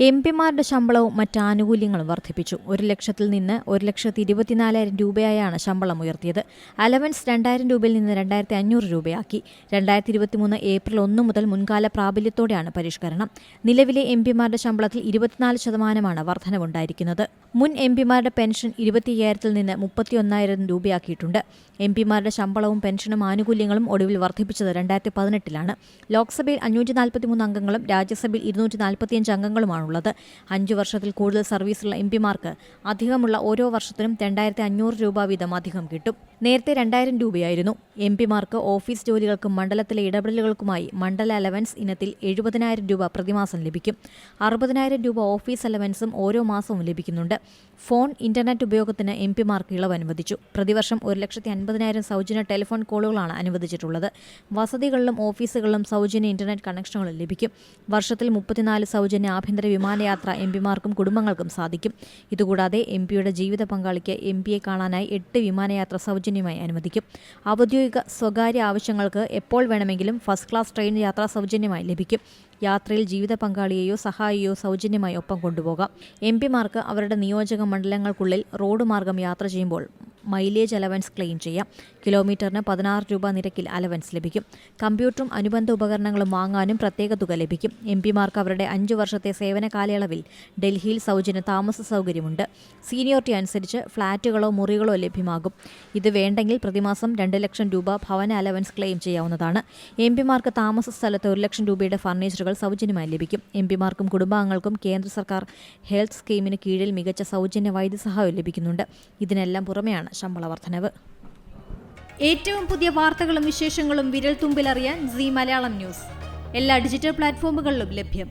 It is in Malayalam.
എംപിമാരുടെ ശമ്പളവും മറ്റ് ആനുകൂല്യങ്ങളും വർദ്ധിപ്പിച്ചു. 1,00,000-ൽ നിന്ന് 1,24,000 രൂപയായാണ് ശമ്പളം ഉയർത്തിയത്. അലവൻസ് 2,000 രൂപയിൽ നിന്ന് 2,500 രൂപയാക്കി. 2023 ഏപ്രിൽ 1 മുതൽ മുൻകാല പ്രാബല്യത്തോടെയാണ് പരിഷ്കരണം. നിലവിലെ എംപിമാരുടെ ശമ്പളത്തിൽ 24% വർധനവുണ്ടായിരിക്കുന്നത്. മുൻ എംപിമാരുടെ പെൻഷൻ 25,000-ൽ നിന്ന് 31,000 രൂപയാക്കിയിട്ടുണ്ട്. എംപിമാരുടെ ശമ്പളവും പെൻഷനും ആനുകൂല്യങ്ങളും ഒടുവിൽ വർദ്ധിപ്പിച്ചത് 2018-ലാണ്. ലോക്സഭയിൽ 543 അംഗങ്ങളും രാജ്യസഭയിൽ 245 അംഗങ്ങളുമാണ് ഉള്ളത്. 5 വർഷത്തിൽ കൂടുതൽ സർവീസുള്ള എംപിമാർക്ക് അധികമുള്ള ഓരോ വർഷത്തിനും 2,500 രൂപ വീതം അധികം കിട്ടും. നേരത്തെ 2,000 രൂപയായിരുന്നു. എംപിമാർക്ക് ഓഫീസ് ജോലികൾക്കും മണ്ഡലത്തിലെ ഇടപെടലുകൾക്കുമായി മണ്ഡല അലവൻസ് ഇനത്തിൽ 70,000 രൂപ പ്രതിമാസം ലഭിക്കും. 60,000 രൂപ ഓഫീസ് അലവൻസും ഓരോ മാസവും ലഭിക്കുന്നുണ്ട്. ഫോൺ, ഇന്റർനെറ്റ് ഉപയോഗത്തിന് എംപിമാർക്ക് ഇളവ് അനുവദിച്ചു. പ്രതിവർഷം 1,50,000 സൗജന്യ ടെലിഫോൺ കോളുകളാണ് അനുവദിച്ചിട്ടുള്ളത്. വസതികളിലും ഓഫീസുകളിലും സൗജന്യ ഇന്റർനെറ്റ് കണക്ഷനുകളും ലഭിക്കും. വർഷത്തിൽ 34 സൗജന്യ ആഭ്യന്തര വിമാനയാത്ര എംപിമാർക്കും കുടുംബങ്ങൾക്കും സാധിക്കും. ഇതുകൂടാതെ എംപിയുടെ ജീവിത പങ്കാളിക്ക് എംപിയെ കാണാനായി 8 വിമാനയാത്ര സൗജന്യമായി അനുവദിക്കും. ഔദ്യോഗിക സ്വകാര്യ ആവശ്യങ്ങൾക്ക് എപ്പോൾ വേണമെങ്കിലും ഫസ്റ്റ് ക്ലാസ് ട്രെയിൻ യാത്ര സൗജന്യമായി ലഭിക്കും. യാത്രയിൽ ജീവിത പങ്കാളിയെയോ സഹായിയോ സൗജന്യമായി ഒപ്പം കൊണ്ടുപോകാം. എംപിമാർക്ക് അവരുടെ നിയോജക മണ്ഡലങ്ങൾക്കുള്ളിൽ റോഡ് മാർഗം യാത്ര ചെയ്യുമ്പോൾ മൈലേജ് അലവൻസ് ക്ലെയിം ചെയ്യാം. കിലോമീറ്ററിന് 16 രൂപ നിരക്കിൽ അലവൻസ് ലഭിക്കും. കമ്പ്യൂട്ടറും അനുബന്ധ ഉപകരണങ്ങളും വാങ്ങാനും പ്രത്യേക തുക ലഭിക്കും. എംപിമാർക്ക് അവരുടെ 5 വർഷത്തെ സേവന കാലയളവിൽ ഡൽഹിയിൽ സൗജന്യ താമസ സൗകര്യമുണ്ട്. സീനിയോറിറ്റി അനുസരിച്ച് ഫ്ളാറ്റുകളോ മുറികളോ ലഭ്യമാകും. ഇത് വേണ്ടെങ്കിൽ പ്രതിമാസം 2,00,000 രൂപ ഭവന അലവൻസ് ക്ലെയിം ചെയ്യാവുന്നതാണ്. എംപിമാർക്ക് താമസ സ്ഥലത്ത് 1,00,000 രൂപയുടെ ഫർണിച്ചറുകൾ സൗജന്യമായി ലഭിക്കും. എംപിമാർക്കും കുടുംബാംഗങ്ങൾക്കും കേന്ദ്ര സർക്കാർ ഹെൽത്ത് സ്കീമിന് കീഴിൽ മികച്ച സൗജന്യ വൈദ്യസഹായം ലഭിക്കുന്നുണ്ട്. ഇതിനെല്ലാം പുറമെയാണ് ശമ്പള വർധനവ്. ഏറ്റവും പുതിയ വാർത്തകളും വിശേഷങ്ങളും വിരൽ തുമ്പിലറിയാൻ സീ മലയാളം ന്യൂസ് എല്ലാ ഡിജിറ്റൽ പ്ലാറ്റ്ഫോമുകളിലും ലഭ്യം.